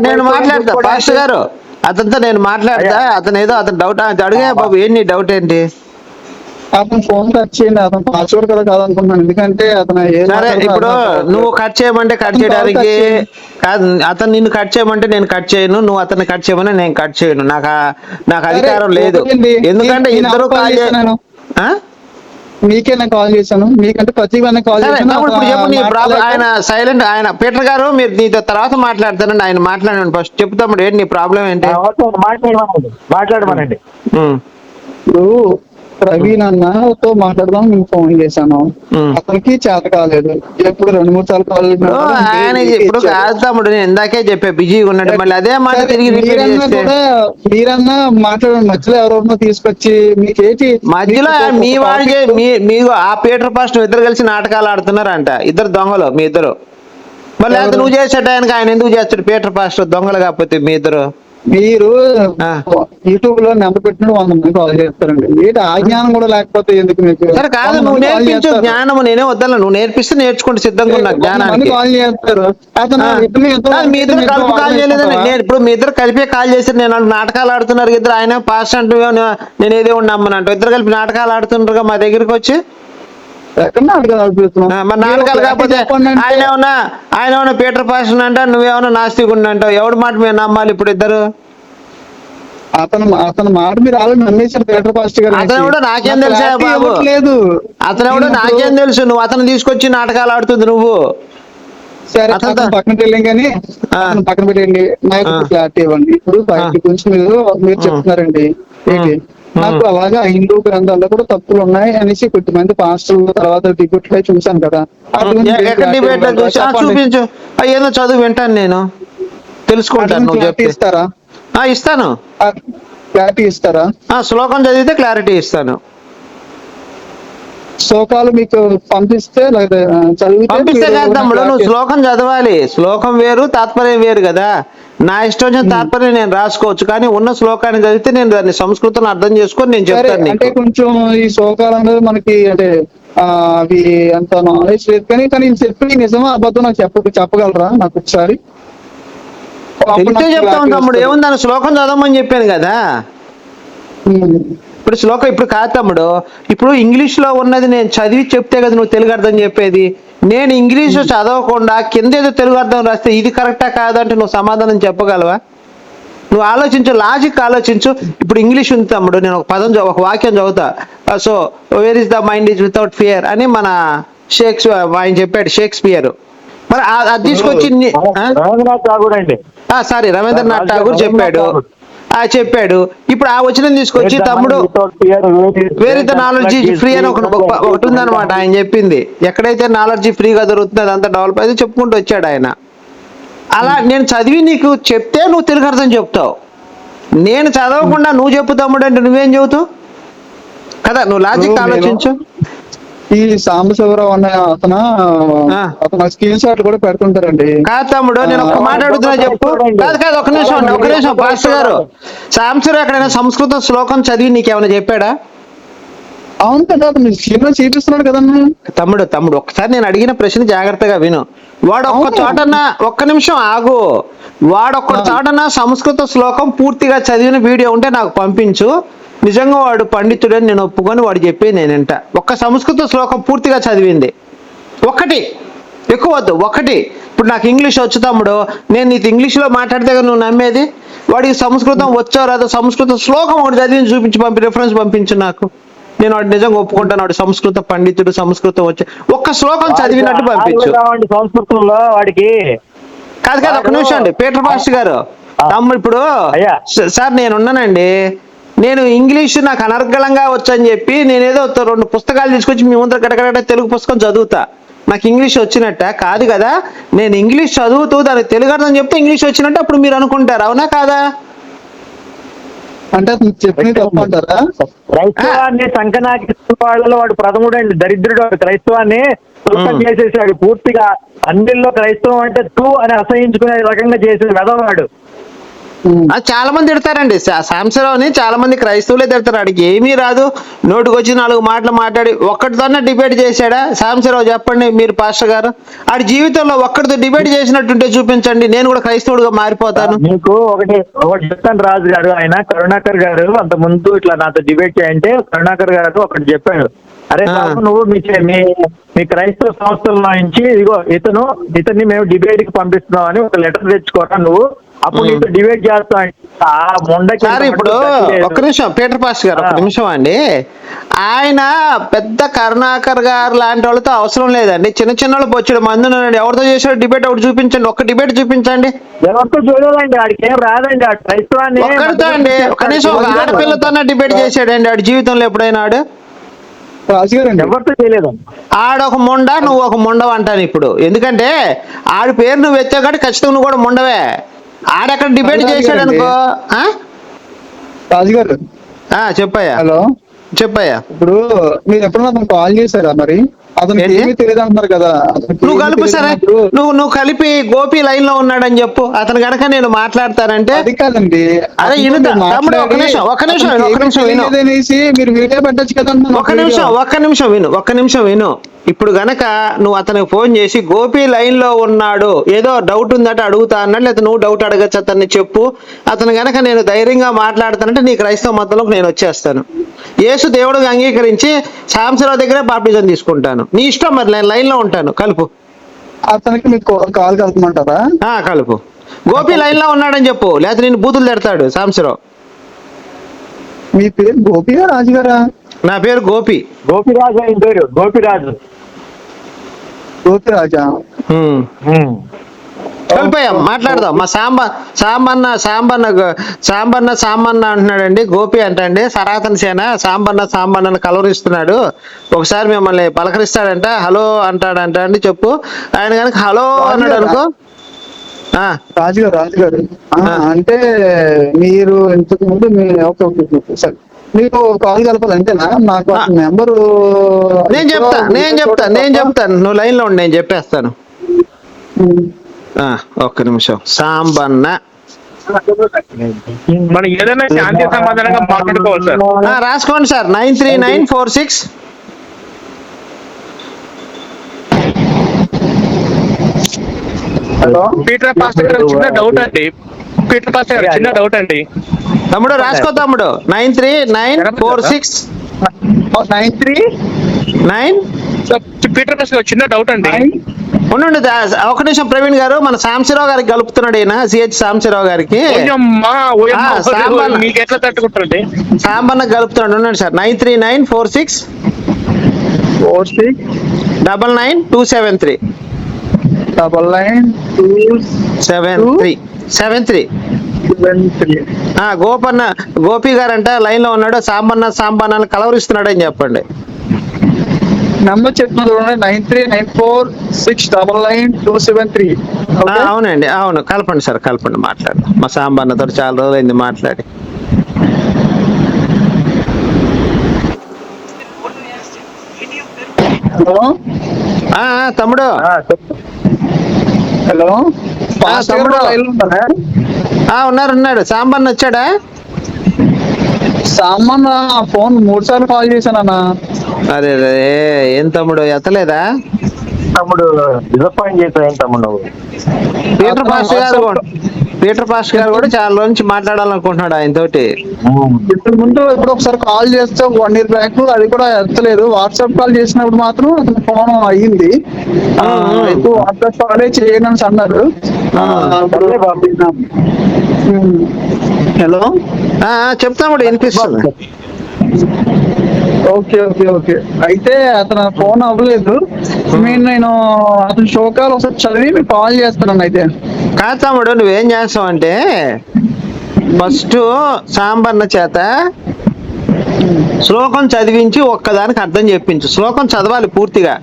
నేను మాట్లాడతా పాస్టర్ గారు, అతనితో నేను మాట్లాడతా. అతను ఏదో అతను డౌట్ అడిగా బాబు, ఏంటి డౌట్ ఏంటి? అతను ఫోన్ కట్ చేయండి, అతను పాస్వర్డ్ కదా కాదనుకుంటున్నాను, ఎందుకంటే అతను సరే ఇప్పుడు నువ్వు కట్ చేయమంటే కట్ చేయడానికి కాదు, అతను నిన్ను కట్ చేయమంటే నేను కట్ చేయను, నువ్వు అతన్ని కట్ చేయమని నేను కట్ చేయను, నాకు అధికారం లేదు. ఎందుకంటే ఇద్దరు కాల్ మీకే నేను కాల్ చేశాను, మీకంటే ప్రతి కాల్ చేశాను. ఇప్పుడు చెప్పు నీ ప్రాబ్లం. ఆయన సైలెంట్, ఆయన పీటర్ గారు మీరు నీతో తర్వాత మాట్లాడతానండి, ఆయన మాట్లాడండి ఫస్ట్. చెప్తాము ఏంటి నీ ప్రాబ్లం ఏంటి మాట్లాడమనండి. ఇప్పుడు ప్రవీణ్ అన్నతో మాట్లాడదాం నేను ఫోన్ చేశాను, అతనికి చేత కాలేదు, ఎప్పుడు 2-3 సార్లు కాల్ ఆయన ఇప్పుడు కాదు తమ్ముడు, నేను ఇందాకే చెప్పా బిజీగా ఉన్నాడు, మళ్ళీ అదే మాట తిరిగి మీరన్నా మాట్లాడండి. మధ్యలో ఎవరెవరినో తీసుకొచ్చి మీకేంటి మధ్యలో మీ వాడి మీ ఆ పీటర్ పాస్టర్ ఇద్దరు కలిసి నాటకాలు ఆడుతున్నారంట, ఇద్దరు దొంగలు మీ ఇద్దరు. మళ్ళీ అది నువ్వు చేసేట ఆయనకి ఆయన ఎందుకు చేస్తాడు పీటర్ పాస్టర్ దొంగలు కాకపోతే మీ ఇద్దరు? మీరు యూట్యూబ్ లో నెంబర్ పెట్టిన 100 మంది కాల్ చేస్తారండి, ఏంటి ఆ జ్ఞానం కూడా లేకపోతే ఎందుకు మీకు? సరే కాదు, నువ్వు నేర్పించు జ్ఞానం, నేనే వద్దాను, నువ్వు నేర్పిస్తే నేర్చుకుంటే సిద్ధంగా ఉన్నా జ్ఞానానికి. కాల్ చేస్తారు, మీ ఇద్దరు కలిపి కాల్ చేయలేదని నేను ఇప్పుడు మీ ఇద్దరు కలిపే కాల్ చేసి నేను నాటకాలు ఆడుతున్నారు ఇద్దరు, ఆయన పాస్ట్ అంటూ నేను ఏదో నమ్మనంటూ ఇద్దరు కలిపి నాటకాలు ఆడుతుంటారుగా మా దగ్గరికి వచ్చి. మరి నాటకాలు కాకపోతే ఆయన ఏమన్నా పీటర్ పాస్టర్ అంట, నువ్వేమన్నా నాస్తికుడిని అంటావు, ఎవడి మాట మేము నమ్మాలి ఇప్పుడు ఇద్దరు? అతను మాట మీరు ఆల్రెడీ నమ్మేశారు పీటర్ పాస్టర్ గారు. అతను కూడా నాకేం తెలుసా బాబు, అతను కూడా నాకేం తెలుసు, నువ్వు అతను తీసుకొచ్చి నాటకాలు ఆడుతుంది నువ్వు. సరే పక్కన వెళ్ళాం కానీ పక్కన పెట్టండి, నాకు క్లారిటీ ఇవ్వండి. ఇప్పుడు బయట గురించి మీరు చెప్తున్నారండి ఏంటి, నాకు అలాగా హిందూ గ్రంథాల్లో కూడా తప్పులు ఉన్నాయి అనేసి కొంతమంది పాస్టర్లు తర్వాత టికెట్లు చూసాను కదా. చూపించు, ఏదో చదువు వింటాను నేను, తెలుసుకుంటాను. నువ్వు చెప్తే ఇస్తారా? ఇస్తాను. క్లారిటీ ఇస్తారా? శ్లోకం చదివితే క్లారిటీ ఇస్తాను. శ్లోకాలు మీకు పంపిస్తే పంపిస్తే కాదు తమ్ముడు, నువ్వు శ్లోకం చదవాలి. శ్లోకం వేరు తాత్పర్యం వేరు కదా. నా ఇష్టం వచ్చిన తాత్పర్యం నేను రాసుకోవచ్చు, కానీ ఉన్న శ్లోకాన్ని చదివితే నేను దాన్ని సంస్కృతం అర్థం చేసుకొని నేను చెప్తాను. అంటే కొంచెం ఈ శ్లోకాలు అనేది మనకి అంటే అవి అంత నాలెడ్జ్ లేదు, కానీ చెప్పి నిజమా అబద్ధం నాకు చెప్పగలరా నాకు ఒకసారి? తెలిస్తే చెప్తాం తమ్ముడు, ఏముంది దాని శ్లోకం చదవమని చెప్పాను కదా. ఇప్పుడు శ్లోకం ఇప్పుడు కాదు తమ్ముడు, ఇప్పుడు ఇంగ్లీష్ లో ఉన్నది నేను చదివి చెప్తే కదా నువ్వు తెలుగు అర్థం చెప్పేది. నేను ఇంగ్లీష్ చదవకుండా కింద ఏదో తెలుగు అర్థం రాస్తే ఇది కరెక్టా కాదంటే నువ్వు సమాధానం చెప్పగలవా? నువ్వు ఆలోచించు, లాజిక్ ఆలోచించు. ఇప్పుడు ఇంగ్లీష్ ఉంది తమ్ముడు, నేను ఒక వాక్యం చదువుతా. So where is the mind is without fear అని మన ఆయన చెప్పాడు షేక్స్పియర్. మరి అది తీసుకొచ్చి సారీ రవీంద్రనాథ్ ఠాగూర్ చెప్పాడు. ఇప్పుడు ఆ వచనం తీసుకొచ్చి తమ్ముడు where is the knowledge is free అని ఒకటి ఉందన్నమాట. ఆయన చెప్పింది ఎక్కడైతే నాలెడ్జ్ ఫ్రీగా దొరుకుతుంది అదంతా డెవలప్ అయితే చెప్పుకుంటూ వచ్చాడు ఆయన. అలా నేను చదివి నీకు చెప్తే నువ్వు తెలుగు అర్థం చెప్తావు, నేను చదవకుండా నువ్వు చెప్పు తమ్ముడు అంటే నువ్వేం చెబుతావు కదా. నువ్వు లాజిక్ ఆలోచించు. ఈ సాంబశివరావు అన్న అతను స్క్రీన్ షాట్ కూడా పెడుతుంటారండి. కాదు తమ్ముడు, నేను ఒక మాట అడుగుతున్నా చెప్పు. కాదు ఒక నిమిషం పాస్టర్ గారు, సాంబశివరావు ఎక్కడైనా సంస్కృత శ్లోకం చదివి నీకేమైనా చెప్పాడా? అవును కదా, అతను స్క్రీన్ లో చూపిస్తున్నాడు కదన్నా. తమ్ముడు ఒక్కసారి నేను అడిగిన ప్రశ్న జాగ్రత్తగా విను. వాడు ఒక్క నిమిషం ఆగు. వాడొక్క చోటన సంస్కృత శ్లోకం పూర్తిగా చదివిన వీడియో ఉంటే నాకు పంపించు. నిజంగా వాడు పండితుడని నేను ఒప్పుకొని వాడు చెప్పేది నేనంట. ఒక్క సంస్కృత శ్లోకం పూర్తిగా చదివింది ఒకటి, ఎక్కువ వద్దు, ఒకటి. ఇప్పుడు నాకు ఇంగ్లీష్ వచ్చు తమ్ముడు, నేను నీకు ఇంగ్లీష్లో మాట్లాడితే నువ్వు నమ్మేది? వాడికి సంస్కృతం వచ్చో రాదో సంస్కృత శ్లోకం ఒకటి చదివి రిఫరెన్స్ పంపించు నాకు. నేను వాడు నిజంగా ఒప్పుకుంటాను, వాడు సంస్కృత పండితుడు, సంస్కృతం వచ్చి ఒక్క శ్లోకం చదివినట్టు పంపించు. సంస్కృతంలో వాడికి కాదు ఒక నిమిషం అండి పీటర్ పాస్టర్ గారు. తమ్ముడు ఇప్పుడు సార్ నేనున్నానండి, నేను ఇంగ్లీష్ నాకు అనర్గళంగా వచ్చని చెప్పి నేనేదో 2 పుస్తకాలు తీసుకొచ్చి మీ ముందర గడగడ తెలుగు పుస్తకం చదువుతా. నాకు ఇంగ్లీష్ వచ్చినట్ట కాదు కదా. నేను ఇంగ్లీష్ చదువుతూ దానికి తెలుగు అర్థం చెప్తే ఇంగ్లీష్ వచ్చినట్టు అప్పుడు మీరు అనుకుంటారు, అవునా కాదా? అంటే చెప్పంటారా? క్రైస్తవాన్ని సంకనాకిస్తున్న వాళ్ళలో వాడు ప్రథముడు అండి, దరిద్రుడు. వాడు క్రైస్తవాన్ని చేసేసాడు పూర్తిగా. అన్నిల్లో క్రైస్తవం అంటే టూ అని అసహించుకునే రకంగా చేసిన వెదవాడు. చాలా మంది తిడతారండి సాంబశివరావుని, చాలా మంది క్రైస్తవులే తిడతారు. ఆడికి ఏమీ రాదు, నోటికి వచ్చి 4 మాటలు మాట్లాడి ఒక్కటితోనే డిబేట్ చేశాడా సాంబశివరావు? చెప్పండి మీరు పాస్టర్ గారు. ఆడి జీవితంలో ఒక్కడితో డిబేట్ చేసినట్టుంటే చూపించండి, నేను కూడా క్రైస్తవుడుగా మారిపోతాను. మీకు ఒకటి చెప్తాను రాజు గారు. ఆయన కరుణాకర్ గారు అంత ముందు ఇట్లా నాతో డిబేట్ చేయంటే కరుణాకర్ గారు ఒకటి చెప్పాడు, అరే బాబు నువ్వు మీ క్రైస్తవ సంస్థల నుంచి ఇదిగో ఇతన్ని మేము డిబేట్ కి పంపిస్తున్నాం అని ఒక లెటర్ తెచ్చుకోరా నువ్వు, అప్పుడు నీతో డిబేట్ చేస్తాం. సార్ ఇప్పుడు ఒక్క నిమిషం పీటర్ పాస్టర్ గారు, ఒక్క నిమిషం అండి. ఆయన పెద్ద కరుణాకర్ గారు లాంటి వాళ్ళతో అవసరం లేదండి. చిన్న చిన్న వాళ్ళు బొచ్చుడు మంది ఉన్నారండి. ఎవరితో చేసాడు డిబేట్ ఒకటి చూపించండి, ఒక్క డిబేట్ చూపించండి. ఎవరితో చూడాలండి, ఆడికి ఏం రాదండి. ఆ క్రైస్తవాన్ని ఒక్కడితో అండి, కనీసం ఒక ఆడపిల్లతోనే డిబేట్ చేశాడండి ఆడి జీవితంలో ఎప్పుడైనా? ఆడు ఎవరితో చేయలేదు. ఆడొక మొండ, నువ్వు ఒక మొండవ అంటాను ఇప్పుడు. ఎందుకంటే ఆడి పేరు నువ్వు ఎత్తావు కాబట్టి ఖచ్చితంగా నువ్వు కూడా మొండవే. ఆడెక్కడ డిబేట్ చేశాడు అనుకో. రాజుగారు చెప్పయ్యా. హలో చెప్పయ్యా. ఇప్పుడు మీరు ఎప్పుడన్నా కాల్ చేశారా? మరి అతనికి ఏమీ తెలియదు అంటున్నారు కదా. నువ్వు కలుపు సరే, నువ్వు కలిపి గోపి లైన్ లో ఉన్నాడని చెప్పు. అతను గనక నేను మాట్లాడతానంటే అది కాదండి. అరే తమ్ముడు ఒక్క నిమిషం విను. మీరు వీడియో పెట్టచ్చు కదా. ఒక్క నిమిషం విను. ఇప్పుడు గనక నువ్వు అతనికి ఫోన్ చేసి గోపి లైన్ లో ఉన్నాడు, ఏదో డౌట్ ఉందట అడుగుతా అన్నాడు, లేదా నువ్వు డౌట్ అడగచ్చు అతన్ని చెప్పు. అతను గనక నేను ధైర్యంగా మాట్లాడతానంటే నీ క్రైస్తవ మతంలోకి నేను వచ్చేస్తాను. యేసు దేవుడిగా అంగీకరించి సాంబశివరావు దగ్గరే బాప్టిజం తీసుకుంటాను. నీ ఇష్టం, మరి నేను లైన్ లో ఉంటాను. కలుపు. అతనికి మీకు కాల్ కలుపుమంటారా? కలుపు. గోపి లైన్ లో ఉన్నాడని చెప్పు, లేకపోతే నేను బూతులు తిడతాడు సాంబశివరావు. మీ పేరు గోపిగా రాజుగారా? నా పేరు గోపి. గోపిరాజు ఆయన పేరు, గోపిరాజు. గోపిరాజా? కలిపోయా మాట్లాడదాం. మా సాంబన్న అంటున్నాడండి, గోపి అంటండి సనాతన సేన సాంబన్న కలవరిస్తున్నాడు. ఒకసారి మిమ్మల్ని పలకరిస్తాడంట, హలో అంటాడంట అండి. చెప్పు. ఆయన కనుక హలో అన్నాడు అనుకో. రాజుగారు అంటే మీరు ఇంతకు ముందు సరే మీకు కాల్ కలపాలి అంతేనా? నాకు నెంబరు నేను చెప్తాను. నువ్వు లైన్ లో ఉండి నేను చెప్పేస్తాను. ఒక్క నిమిషం. సాంబన్న మనం ఏదైనా శాంతి సమాధానంగా మాట్లాడుకోవాలి సార్. రాసుకోండి సార్. 93946. పీటర్ పాస్టర్ గారు చిన్న డౌట్ అండి. తమ్ముడు రాసుకో తమ్ముడు. 93946. 939. పీటర్ పాస్టర్ గారు చిన్న డౌట్ అండి. ఉండండి ఒక నిమిషం. ప్రవీణ్ గారు మన సాంబశివరావు గారికి కలుపుతున్నాడు. ఈయన సిహెచ్ సాంబశివరావు గారికి మీకు ఎట్లా తట్టుకుంటారండి? సాంబన్న కలుపుతున్నాడు. ఉండండి సార్. 93946 99273 99273. గోపి గారంట లైన్ లో ఉన్నాడు. సాంబన్న కలవరిస్తున్నాడు అని చెప్పండి. నంబర్ చెప్తున్నా 9394699273. అవునండి, అవును. కలపండి సార్, కలపండి. మాట్లాడు. మా సాంబన్నతో చాలా రోజులైంది మాట్లాడి. హలో తమ్ముడు. హలో తమ్ముడు. ఉన్నాడు. సాంబన్న వచ్చాడా? సామాన్ ఫోన్ 3 సార్లు కాల్ చేశానన్నా. అరే ఏం తమ్ముడు ఎత్తలేదా? తమ్ముడు డిసప్పాయింట్ చేశాను తమ్ముడు. పీటర్ పాస్టర్ గారు కూడా చాలా రోజు నుంచి మాట్లాడాలనుకుంటున్నాడు ఆయనతోటి. ఇంతకు ముందు ఇప్పుడు ఒకసారి కాల్ చేస్తే 1 year బ్యాక్ అది కూడా ఎత్తలేదు. వాట్సాప్ కాల్ చేసినప్పుడు మాత్రం అతని ఫోన్ అయ్యింది. వాట్సాప్ కాలే చేయను అన్నారు. హలో చెప్తాము, వినిపిస్తుంది. ఓకే. అయితే అతను ఫోన్ అవ్వలేదు. నేను అతను షోకాలు ఒకసారి చదివి మీకు కాల్ చేస్తాను. అయితే కాదు తమ్ముడు, నువ్వేం చేస్తావు అంటే ఫస్ట్ సాంబన్న చేత శ్లోకం చదివించి ఒక్కదానికి అర్థం చెప్పించు. శ్లోకం చదవాలి పూర్తిగా.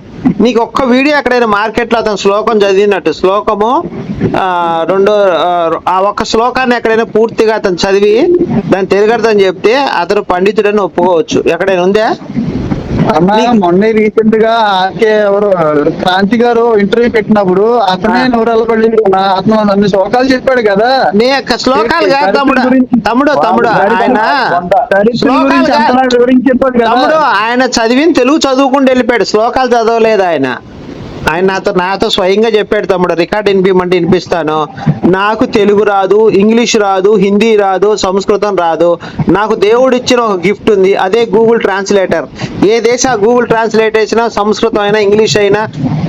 నీకు ఒక్క వీడియో ఎక్కడైనా మార్కెట్లో అతను శ్లోకం చదివినట్టు శ్లోకము ఆ ఒక్క శ్లోకాన్ని ఎక్కడైనా పూర్తిగా అతను చదివి దాన్ని తెలుగర్థం చెప్తే అతను పండితుడని ఒప్పుకోవచ్చు. ఎక్కడైనా ఉందా? అన్న మొన్న రీసెంట్ గా ఆర్కే ఎవరు క్రాంతి గారు ఇంటర్వ్యూ పెట్టినప్పుడు అతనే నూరాలు పడింది అతను నన్ను శ్లోకాలు చెప్పాడు కదా. నీ యొక్క శ్లోకాలు కాదు తమ్ముడు, తమ్ముడు తమ్ముడు ఆయన దరిద్రుల శ్లోకాలు గురించి కాదు. అంతలా వివరించి చెప్పాడు కదా. తమ్ముడు ఆయన చదివిన తెలుగు చదువుకుంటూ వెళ్ళిపోయాడు, శ్లోకాలు చదవలేదు ఆయన. ఆయన నాతో స్వయంగా చెప్పాడు, తమ్ముడు రికార్డ్ వినిపించమంటే వినిపిస్తాను. నాకు తెలుగు రాదు, ఇంగ్లీష్ రాదు, హిందీ రాదు, సంస్కృతం రాదు. నాకు దేవుడు ఇచ్చిన ఒక గిఫ్ట్ ఉంది, అదే గూగుల్ ట్రాన్స్లేటర్. ఏ దేశ గూగుల్ ట్రాన్స్లేట్ చేసినా సంస్కృతం అయినా ఇంగ్లీష్ అయినా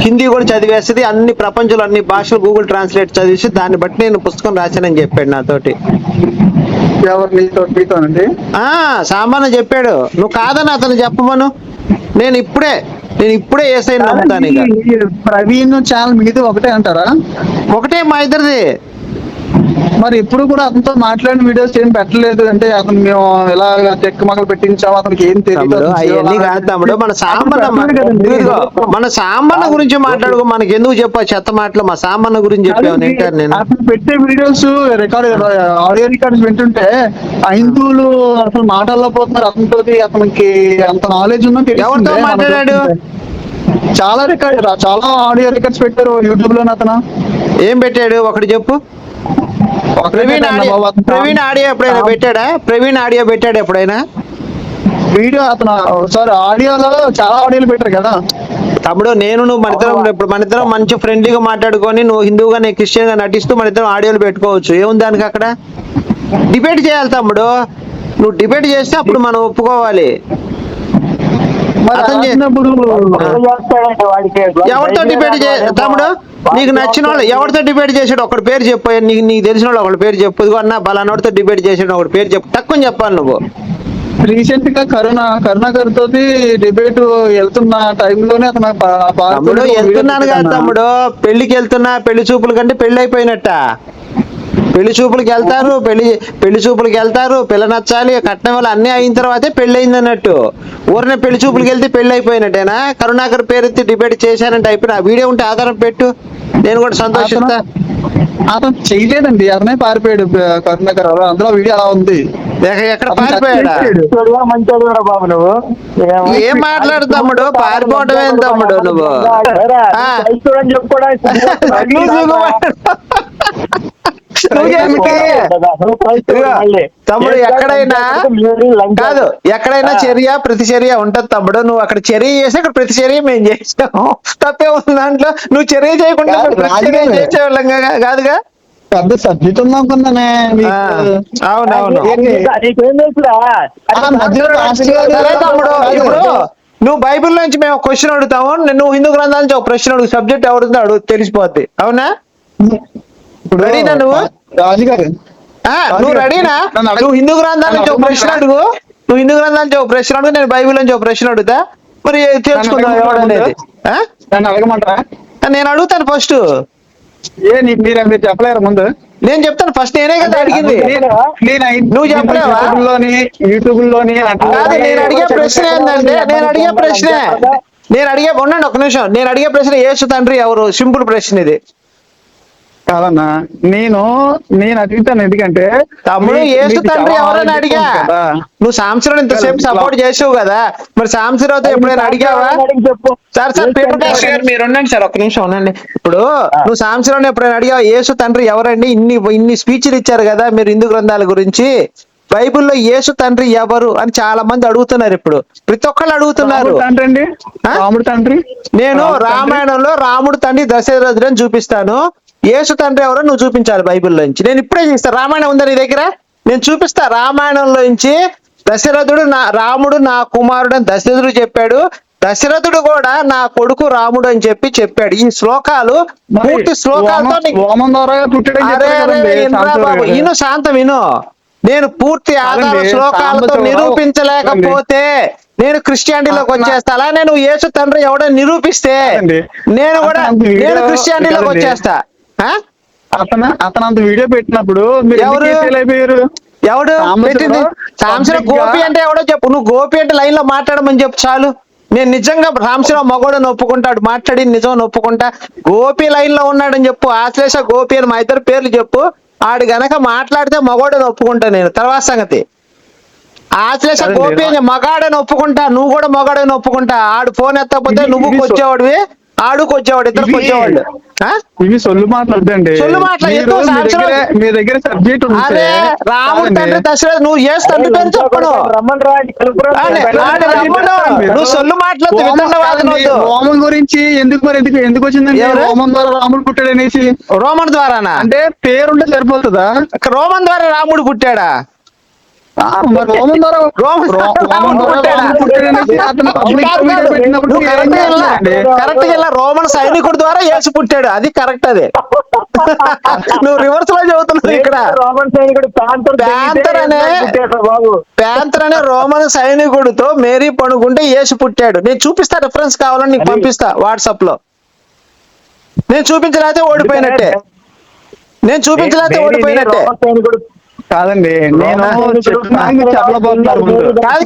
హిందీ కూడా చదివేస్తుంది. అన్ని ప్రపంచంలో అన్ని భాషలు గూగుల్ ట్రాన్స్లేట్ చదివేసి దాన్ని బట్టి నేను పుస్తకం రాశానని చెప్పాడు నాతోటి. ఎవరు మీతోనండి? సామాన్య చెప్పాడు. నువ్వు కాదని అతను చెప్పమను. నేను ఇప్పుడే ఏసై నమ్ముతాను. ఇక ప్రవీణ్ ఛానల్ మీది ఒకటే అంటారా? ఒకటే మా ఇద్దరిది. మరి ఎప్పుడు కూడా అతనితో మాట్లాడిన వీడియోస్ ఏం పెట్టలేదు అంటే అతను మేము ఇలా చెక్క మగలు పెట్టించాము, అతనికి ఏం తెలియదు. అవన్నీ కాదు తమ్ముడు, మన సామాన్య గురించి మాట్లాడుకో. మనకి ఎందుకు చెప్పా చెత్త మాటలు? మా సామాన్య గురించి చెప్పావు నేను. అతను పెట్టే వీడియోస్ రికార్డ్ ఆడియో రికార్డ్స్ వింటుంటే హిందువులు అసలు మాటల్లో పోతున్నారు. అతనితోటి అతనికి అంత నాలెడ్జ్ ఉందని ఎవరితో మాట్లాడాడు? చాలా ఆడియో రికార్డ్స్ పెట్టారు యూట్యూబ్ లో. అతను ఏం పెట్టాడు ఒకటి చెప్పు. ప్రవీణ్ ఆడియో ఎప్పుడైనా పెట్టాడా? ప్రవీణ్ ఆడియో పెట్టాడు ఎప్పుడైనా? వీడియో అతను సారీ ఆడియోలో చాలా ఆడియోలు పెట్టారు కదా తమ్ముడు. నువ్వు మనిద్దరం మంచి ఫ్రెండ్లీగా మాట్లాడుకొని నువ్వు హిందువుగా నేను క్రిస్టియన్ గా నటిస్తూ మనిద్దరం ఆడియోలు పెట్టుకోవచ్చు. ఏముంది దానికి? అక్కడ డిబేట్ చేయాలి తమ్ముడు. నువ్వు డిబేట్ చేస్తే అప్పుడు మనం ఒప్పుకోవాలి. ఎవరితో డిబేట్ తమ్ముడు? నీకు నచ్చిన వాళ్ళు ఎవరితో డిబేట్ చేసాడు ఒకటి పేరు చెప్పు. నీకు తెలిసిన వాళ్ళు ఒకటి పేరు చెప్పు. ఇదిగో అన్న బలానోడితో డిబేట్ చేసాడు ఒకటి పేరు చెప్పు. తక్కువ చెప్పాలి నువ్వు. రీసెంట్ గా కరుణాకర్ తోటి డిబేట్ వెళ్తున్న టైంలోనే తమ్ముడు వెళ్తున్నాను కదా తమ్ముడు. పెళ్లికి వెళ్తున్నా, పెళ్లి చూపుల కంటే పెళ్లి అయిపోయినట్ట. పెళ్లి చూపులకి వెళ్తారు, పిల్ల నచ్చాలి, కట్నం వల్ల అన్ని అయిన తర్వాతే పెళ్లి అయింది అన్నట్టు. ఊరినే పెళ్లి చూపులకి వెళ్తే పెళ్లి అయిపోయినట్టేనా? కరుణాకర్ పేరెత్తి డిబేట్ చేశానంటే అయిపోయిన. ఆ వీడియో ఉంటే ఆధారం పెట్టు, నేను కూడా సంతోషిస్తా. అతను చేయలేదండి, అతనే పారిపోయాడు కరుణాకర్. అందులో వీడియో అలా ఉంది. ఎక్కడ పారిపోయాడా? బాబు నువ్వు ఏం మాట్లాడు తమ్ముడు? పారిపోవటమే తమ్ముడు నువ్వు. తమ్ముడు ఎక్కడైనా చర్య ప్రతి చర్య ఉంటది తమ్ముడు. నువ్వు అక్కడ చర్య చేసి అక్కడ ప్రతి చర్య మేము చేసాము. తప్పే ఉంది దాంట్లో. నువ్వు చర్య చేయకుండా చేసేవాళ్ళం కాదుగా. పెద్ద సబ్జెక్ట్ ఉంది అనుకున్నానే. అవునవును. తమ్ముడు ఇప్పుడు నువ్వు బైబిల్ నుంచి మేము క్వశ్చన్ అడుగుతాము, నువ్వు హిందూ గ్రంథాల నుంచి ఒక ప్రశ్న అడుగు. సబ్జెక్ట్ ఎవరుందో అడుగు, తెలిసిపోద్ది. అవునా? రెడీనా నువ్వు? రాజుగారు నువ్వు రెడీనా? నువ్వు హిందూ గ్రంథాల నుంచి ఒక ప్రశ్న అడుగు. నేను బైబిల్ నుంచి ఒక ప్రశ్న అడుగుతా. మరి తెలుసుకుందాం ఎవడనేది. అడగమంటారా? నేను అడుగుతాను ఫస్ట్. మీరు చెప్పలేరు ముందు? నేను చెప్తాను ఫస్ట్. నేనే కదా అడిగింది, నువ్వు చెప్పలేవా? యూట్యూబ్ లోని నేను అడిగే ప్రశ్న ఏంటంటే ఉండండి ఒక నిమిషం. నేను అడిగే ప్రశ్న యేసు తండ్రి ఎవరు? సింపుల్ ప్రశ్న ఇది. కాదన్నా, నేను అడుగుతాను. ఎందుకంటే తమ్ముడు యేసు తండ్రి ఎవరని అడిగా. నువ్వు సాంసరావు ఇంతసేపు సపోర్ట్ చేసావు కదా, మరి సాంసరావుతో ఎప్పుడైనా అడిగావా? సార్ పీటర్ పాస్టర్ గారు మీరు ఉండండి సార్, ఒక్క నిమిషం ఉండండి. ఇప్పుడు నువ్వు సాంసరావుని ఎప్పుడైనా అడిగావా యేసు తండ్రి ఎవరండి? ఇన్ని స్పీచ్లు ఇచ్చారు కదా మీరు హిందూ గ్రంథాల గురించి. బైబిల్లో యేసు తండ్రి ఎవరు అని చాలా మంది అడుగుతున్నారు. ఇప్పుడు ప్రతి ఒక్కళ్ళు అడుగుతున్నారు. రాముడు తండ్రి. నేను రామాయణంలో రాముడు తండ్రి దశరథుడు అని చూపిస్తాను. యేసు తండ్రి ఎవరో నువ్వు చూపించాలి బైబిల్లో నుంచి. నేను ఇప్పుడే చూస్తా. రామాయణం ఉందా నీ దగ్గర? నేను చూపిస్తా. రామాయణంలో నుంచి దశరథుడు రాముడు నా కుమారుడు అని దశరథుడు చెప్పాడు. దశరథుడు కూడా నా కొడుకు రాముడు అని చెప్పాడు. ఈ శ్లోకాలు పూర్తి శ్లోకాలతో బాబు ఇను శాంతం విను. నేను పూర్తి ఆధార శ్లోకాలతో నిరూపించలేకపోతే నేను క్రిస్టియానిటీలోకి వచ్చేస్తా. అలా నేను యేసు తండ్రి ఎవడని నిరూపిస్తే నేను క్రిస్టియానిటీలోకి వచ్చేస్తా. అతను అంత వీడియో పెట్టినప్పుడు ఎవడు పెట్టింది? సాంసరావు గోపి అంటే ఎవడో చెప్పు. నువ్వు గోపి అంటే లైన్ లో మాట్లాడమని చెప్పు చాలు. నేను నిజంగా సాంసరావు మగోడని ఒప్పుకుంటాడు, మాట్లాడి నిజం ఒప్పుకుంటా. గోపి లైన్ లో ఉన్నాడని చెప్పు. ఆశ్లేష గోపి అని మా ఇద్దరు పేర్లు చెప్పు. ఆడు గనక మాట్లాడితే మగోడని ఒప్పుకుంటా నేను. తర్వాత సంగతి ఆశ్లేష గోపి మగాడని ఒప్పుకుంటా, నువ్వు కూడా మగాడని ఒప్పుకుంటా. ఆడు ఫోన్ ఎత్తకపోతే నువ్వు వచ్చేవాడివి, ఆడుకు వచ్చేవాడు, ఇద్దరికి వచ్చేవాళ్ళు. ఇవి సొల్లు మాట్లాడదండి. సొల్లు మాట్లాడు. మీ దగ్గర సబ్జెక్ట్ అదే రాముడు తండ్రి దశరథ, నువ్వు ఏసు తండ్రి పేరు చెప్పను. నువ్వు సొల్లు మాట్లాడుతూ వితండవాదనవద్దు. రోమన్ గురించి ఎందుకు వచ్చిందండి? రోమన్ ద్వారా రాముడు పుట్టాడు అనేసి. రోమన్ ద్వారానా? అంటే పేరుంటే సరిపోతుందా? రోమన్ ద్వారా రాముడు పుట్టాడా? కరెక్ట్ గా రోమన్ సైనికుడి ద్వారా యేసు పుట్టాడు, అది కరెక్ట్. అదే నువ్వు రివర్స్ లో చదువుతున్నావు ఇక్కడ. ప్యాంతర్ అనే రోమన్ సైనికుడితో మేరీ పడుకుంటే యేసు పుట్టాడు. నేను చూపిస్తా, రిఫరెన్స్ కావాలని నీకు పంపిస్తా వాట్సాప్ లో. నేను చూపించలేకపోతే ఓడిపోయినట్టే. కాదండి, నేను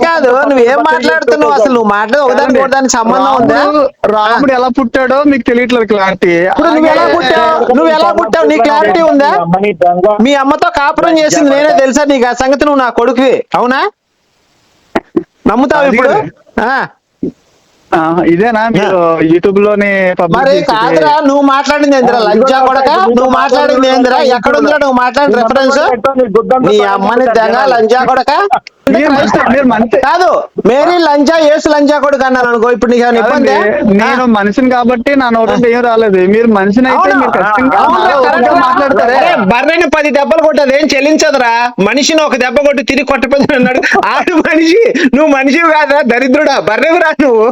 కాదు నువ్వేం మాట్లాడుతున్నావు అసలు? నువ్వు మాట్లాడే ఒకదానికి సంబంధం ఉందా? రాముడు ఎలా పుట్టాడో మీకు తెలియట్లేదు క్లారిటీ. నువ్వు ఎలా పుట్టావు నీ క్లారిటీ ఉందా? మీ అమ్మతో కాపురం చేసింది నేనే, తెలుసా నీకు ఆ సంగతి? నువ్వు నా కొడుకువి, అవునా? నమ్ముతావు ఇప్పుడు? ఇదేనా మీరు యూట్యూబ్ లోనే? మరి కాదురా, నువ్వు మాట్లాడింది ఏందిరా లంచా కొడక? నువ్వు మాట్లాడింది ఏందిరా? ఎక్కడుందిరా నువ్వు మాట్లాడిన రిఫరెన్స్? నీ అమ్మని తెగ లంచా కొడక కాదు. మేరీ లంచా, యేసు లంచా కొడుకు అన్నాను అనుకో, ఇప్పుడు నీకు ఏమైనా ఇబ్బంది? నేను మనిషిని కాబట్టి నా నోటి ఏం రాలేదు. మీరు మనిషిని అయితే మాట్లాడతారే. బర్రెని 10 దెబ్బలు కొట్టదు ఏం చెల్లించదురా. మనిషిని ఒక దెబ్బ కొట్టి తిరిగి కొట్టపోతే అన్నాడు. ఆడు మనిషి, నువ్వు మనిషివి కాదురా, దరిద్రుడా, బర్రెవిరా నువ్వు.